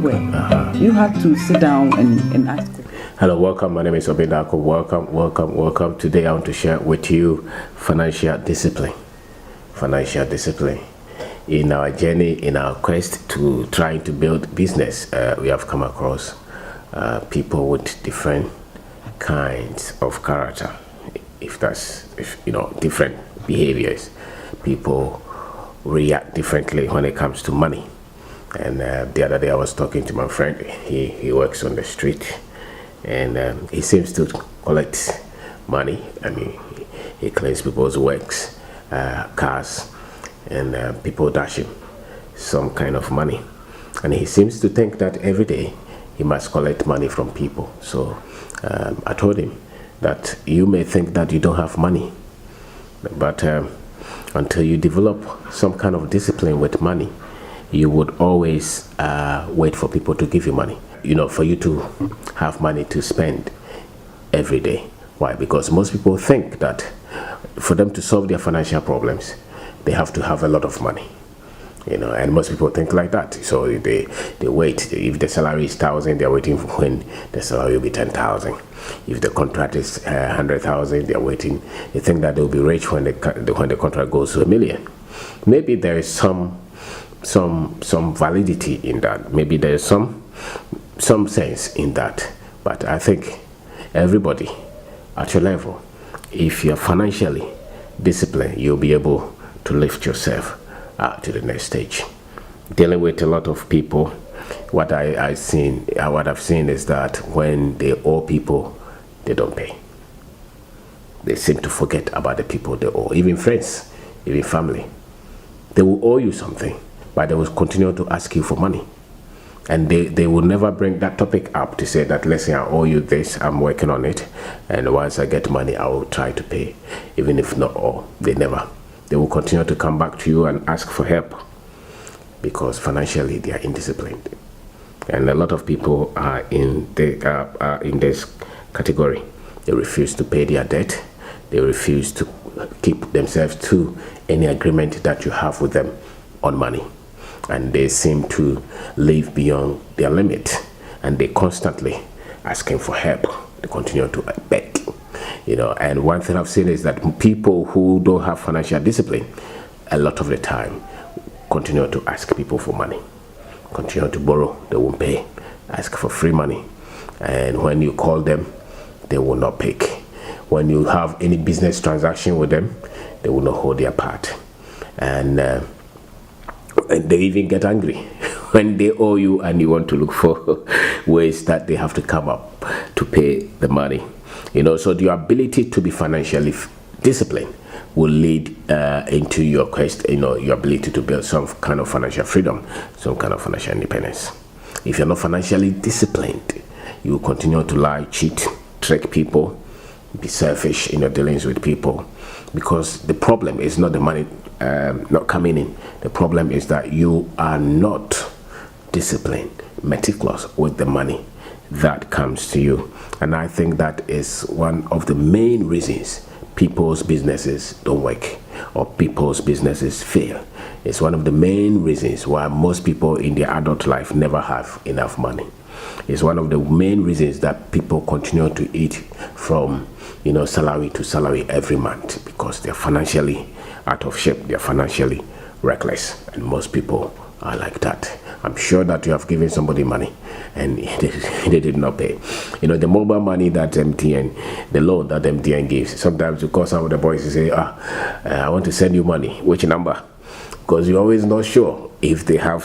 everywhere. You have to sit down and ask. Hello, welcome. My name is Obindako. Welcome. Today I want to share with you financial discipline. Financial discipline. In our journey, in our quest to trying to build business, we have come across people with different kinds of character. If different behaviors. People react differently when it comes to money. And the other day I was talking to my friend. He works on the street, and he seems to collect money. I mean, he cleans people's works, cars, and people dash him some kind of money, and he seems to think that every day he must collect money from people. So I told him that you may think that you don't have money, but until you develop some kind of discipline with money, you would always wait for people to give you money, for you to have money to spend every day. Why? Because most people think that for them to solve their financial problems, they have to have a lot of money, and most people think like that. So they wait. If the salary is 1,000, they're waiting for when the salary will be 10,000. If the contract is 100,000, they're waiting. They think that they'll be rich when the contract goes to 1 million. Maybe there is some validity in that. Maybe there is some sense in that. But I think everybody at your level, if you're financially disciplined, you'll be able to lift yourself to the next stage. Dealing with a lot of people, what I've seen is that when they owe people, they don't pay. They seem to forget about the people they owe, even friends, even family. They will owe you something, but they will continue to ask you for money. And they will never bring that topic up to say that, listen, I owe you this, I'm working on it, and once I get money, I will try to pay, even if not all. They will continue to come back to you and ask for help, because financially they are indisciplined. And a lot of people are in this category. They refuse to pay their debt. They refuse to keep themselves to any agreement that you have with them on money. And they seem to live beyond their limit, and they constantly asking for help. They continue to beg. And one thing I've seen is that people who don't have financial discipline, a lot of the time, continue to ask people for money. Continue to borrow, they won't pay. Ask for free money. And when you call them, they will not pick. When you have any business transaction with them, they will not hold their part. And they even get angry when they owe you and you want to look for ways that they have to come up to pay the money. So your ability to be financially disciplined will lead into your quest, your ability to build some kind of financial freedom, some kind of financial independence. If you're not financially disciplined, you will continue to lie, cheat, trick people, be selfish in your dealings with people, because the problem is not the money not coming in. The problem is that you are not disciplined, meticulous with the money that comes to you. And I think that is one of the main reasons people's businesses don't work or people's businesses fail. It's one of the main reasons why most people in their adult life never have enough money. It's one of the main reasons that people continue to eat from salary to salary every month, because they're financially out of shape, they're financially reckless, and most people are like that. I'm sure that you have given somebody money and they did not pay. The mobile money that MTN, the loan that MTN gives, sometimes you call some of the boys and say, I want to send you money. Which number? Because you're always not sure if they have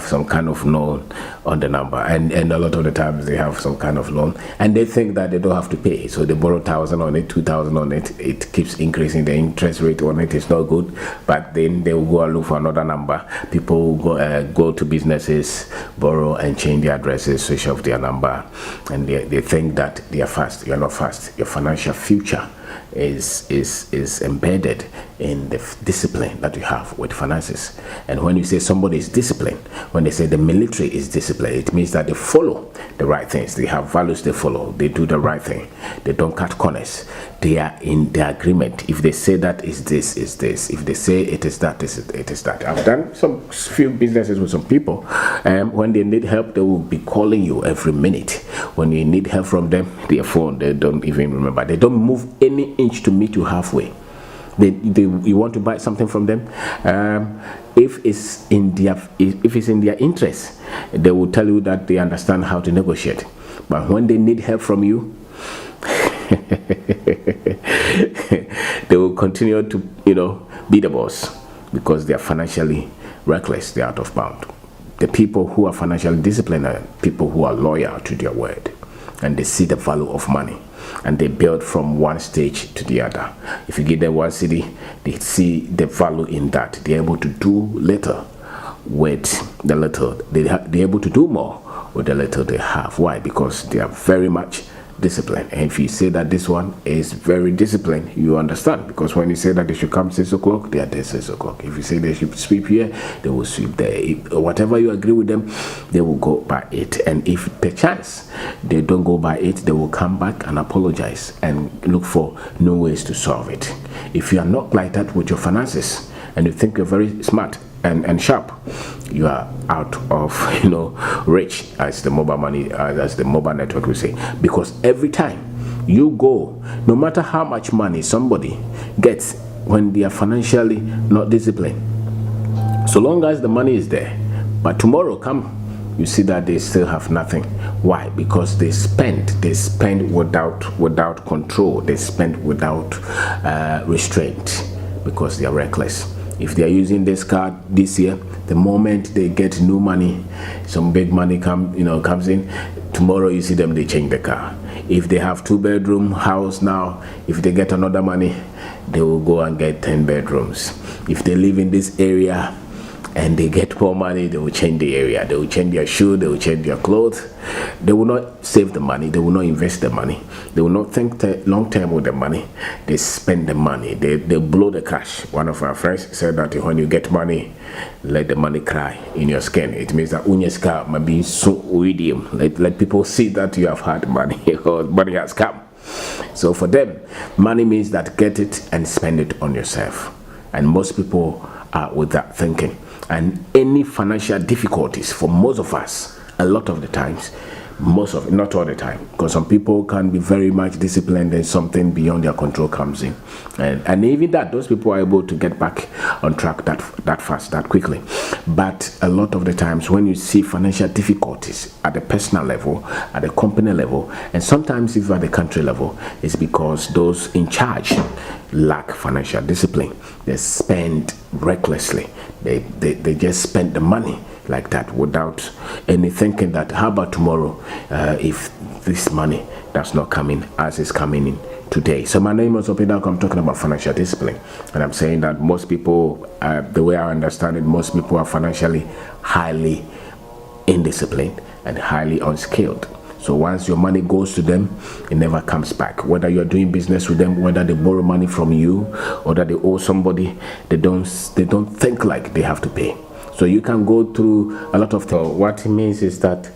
some kind of loan on the number, and a lot of the times they have some kind of loan and they think that they don't have to pay, so they borrow 1,000 on it, 2,000 on it. It keeps increasing, the interest rate on it is not good, but then they will go and look for another number. People will go to businesses, borrow and change their addresses, switch off their number, and they think that they are fast. You're not fast. Your financial future is embedded in the discipline that you have with finances. And when you say somebody is disciplined, when they say the military is disciplined, it means that they follow the right things. They have values they follow. They do the right thing. They don't cut corners. They are in the agreement. If they say that is this, is this. If they say it is that, it is that. I've done some few businesses with some people, When they need help, they will be calling you every minute. When you need help from them, their phone, they don't even remember. They don't move any inch to meet you halfway. You want to buy something from them, if it's in their interest, they will tell you that they understand how to negotiate. But when they need help from you, they will continue to be the boss, because they are financially reckless. They are out of bound. The people who are financially disciplined are people who are loyal to their word, and they see the value of money, and they build from one stage to the other. If you give them 1 cedi, they see the value in that. They're able to do little with the little. They're able to do more with the little they have. Why? Because they are very much discipline. And if you say that this one is very disciplined, you understand, because when you say that they should come 6 o'clock, they are there 6 o'clock. If you say they should sweep here, they will sweep there. Whatever you agree with them, they will go by it. And if perchance they don't go by it, they will come back and apologize and look for new ways to solve it. If you are not like that with your finances, and you think you're very smart and sharp, you are out of rich, as the mobile money, as the mobile network will say. Because every time you go, no matter how much money somebody gets, when they are financially not disciplined, so long as the money is there, but tomorrow come, you see that they still have nothing. Why? Because they spend without control. They spend without restraint, because they are reckless. If they are using this card this year, the moment they get new money, some big money comes in, tomorrow you see them, they change the car. If they have 2-bedroom house now, if they get another money, they will go and get 10 bedrooms. If they live in this area and they get more money, they will change the area. They will change their shoe, they will change their clothes. They will not save the money, they will not invest the money. They will not think long term with the money. They spend the money, they blow the cash. One of our friends said that when you get money, let the money cry in your skin. It means that unyeska might be so idiom. Let people see that you have had money, or money has come. So for them, money means that get it and spend it on yourself. And most people are with that thinking. And any financial difficulties for most of us, a lot of the times, not all the time, because some people can be very much disciplined and something beyond their control comes in, and even that, those people are able to get back on track that fast, that quickly. But a lot of the times when you see financial difficulties at the personal level, at the company level, and sometimes even at the country level, it's because those in charge lack financial discipline. They spend recklessly. They just spend the money like that without any thinking that how about tomorrow, if this money does not come in as is coming in today. So my name is Opidako. I'm talking about financial discipline, and I'm saying that most people, the way I understand it, most people are financially highly indisciplined and highly unskilled. So once your money goes to them, it never comes back. Whether you're doing business with them, whether they borrow money from you, or that they owe somebody, they don't think like they have to pay. So you can go through a lot of things. So what it means is that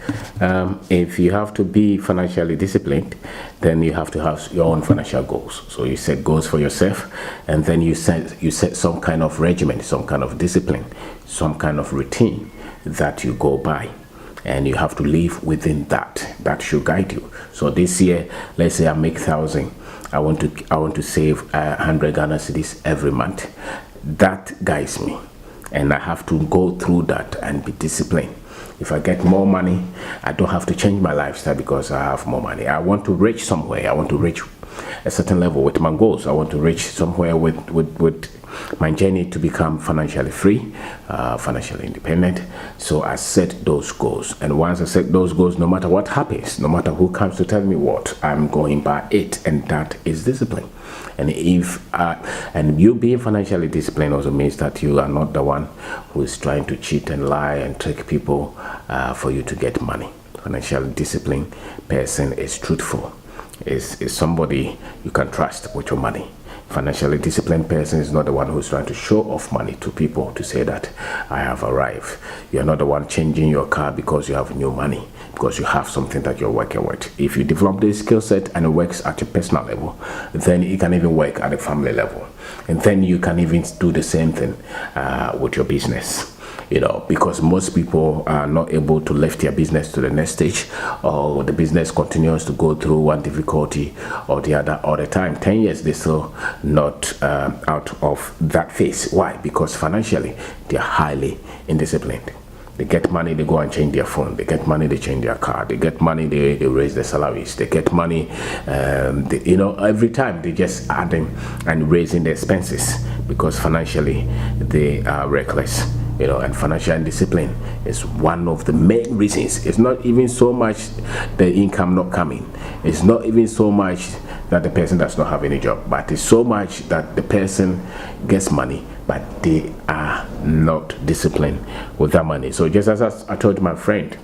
if you have to be financially disciplined, then you have to have your own financial goals. So you set goals for yourself, and then you set some kind of regimen, some kind of discipline, some kind of routine that you go by. And you have to live within that. That should guide you. So this year, let's say I make 1,000. I want to save 100 Ghana cedis every month. That guides me, and I have to go through that and be disciplined. If I get more money, I don't have to change my lifestyle because I have more money. I want to reach somewhere. I want to reach a certain level with my goals. I want to reach somewhere with my journey to become financially free, financially independent. So I set those goals, and once I set those goals, no matter what happens, no matter who comes to tell me what, I'm going by it, and that is discipline. And and you being financially disciplined also means that you are not the one who is trying to cheat and lie and trick people for you to get money. Financially disciplined person is truthful, is somebody you can trust with your money. Financially disciplined person is not the one who's trying to show off money to people to say that I have arrived. You're not the one changing your car because you have new money, because you have something that you're working with. If you develop this skill set and it works at your personal level, then it can even work at the family level. And then you can even do the same thing with your business. because most people are not able to lift their business to the next stage, or the business continues to go through one difficulty or the other all the time. 10 years, they're still not out of that phase. Why? Because financially, they're highly indisciplined. They get money, they go and change their phone. They get money, they change their car. They get money, they raise their salaries. They get money, every time they just adding and raising the expenses, because financially they are reckless. And financial indiscipline is one of the main reasons. It's not even so much the income not coming. It's not even so much that the person does not have any job, but it's so much that the person gets money, but they are not disciplined with that money. So just as I told my friend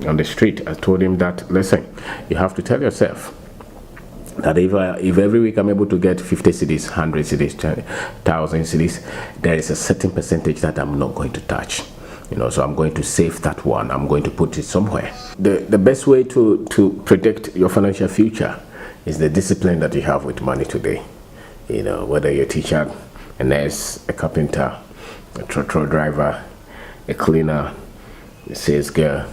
on the street, I told him that, listen, you have to tell yourself that if every week I'm able to get 50 cedis, 100 cedis, 1,000 cedis, there is a certain percentage that I'm not going to touch. So I'm going to save that one. I'm going to put it somewhere. The best way to predict your financial future is the discipline that you have with money today. Whether you're a teacher, a nurse, a carpenter, a truck driver, a cleaner, a sales girl,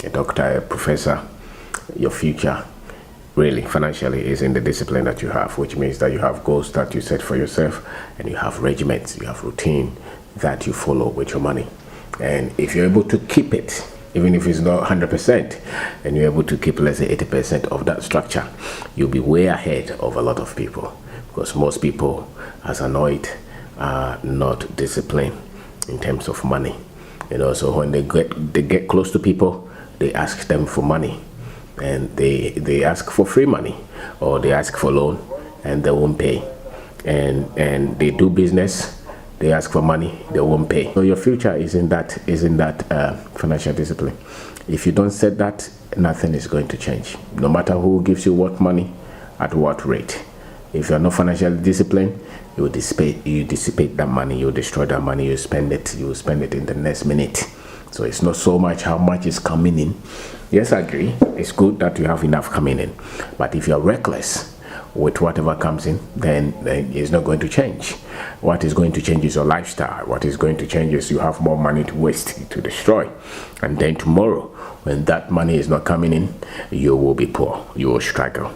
a doctor, a professor, your future really financially is in the discipline that you have, which means that you have goals that you set for yourself, and you have regiments, you have routine that you follow with your money. And if you're able to keep it, even if it's not 100%, and you're able to keep, let's say, 80% of that structure, you'll be way ahead of a lot of people, because most people, as annoyed, are not disciplined in terms of money. So when they get close to people, they ask them for money, and they ask for free money, or they ask for loan, and they won't pay. And they do business, they ask for money, they won't pay. So your future is in that financial discipline. If you don't set that, nothing is going to change. No matter who gives you what money, at what rate. If you're not financially disciplined, you dissipate that money, you destroy that money, you spend it in the next minute. So it's not so much how much is coming in. Yes, I agree, it's good that you have enough coming in, but if you're reckless with whatever comes in, then it's not going to change. What is going to change is your lifestyle. What is going to change is you have more money to waste, to destroy, and then tomorrow, when that money is not coming in, you will be poor, you will struggle.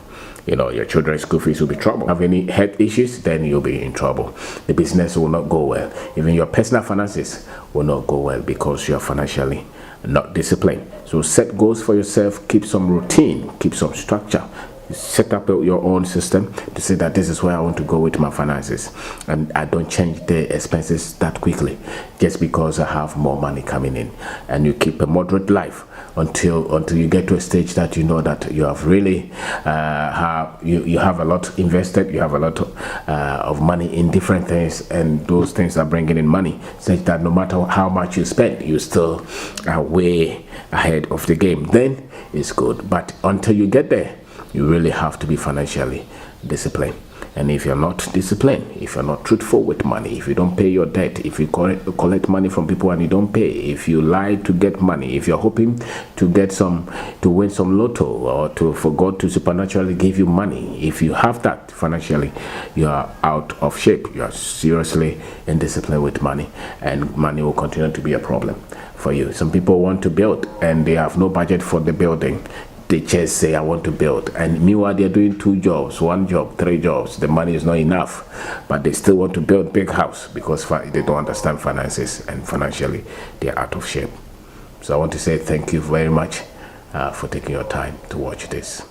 Your children's school fees will be trouble. Have any health issues, then you'll be in trouble. The business will not go well. Even your personal finances will not go well, because you're financially not disciplined. So set goals for yourself, keep some routine, keep some structure. Set up your own system to say that this is where I want to go with my finances, and I don't change the expenses that quickly just because I have more money coming in. And you keep a moderate life until you get to a stage that you know that you have really you have a lot invested, you have a lot of money in different things, and those things are bringing in money, such that no matter how much you spend, you still are way ahead of the game. Then it's good. But until you get there, you really have to be financially disciplined. And if you're not disciplined, if you're not truthful with money, if you don't pay your debt, if you collect money from people and you don't pay, if you lie to get money, if you're hoping to win some lotto, or for God to supernaturally give you money, if you have that financially, you are out of shape. You are seriously indisciplined with money, and money will continue to be a problem for you. Some people want to build and they have no budget for the building. They just say, I want to build, and meanwhile they're doing 2 jobs, 1 job, 3 jobs. The money is not enough, but they still want to build big house because they don't understand finances, and financially they're out of shape. So I want to say thank you very much for taking your time to watch this.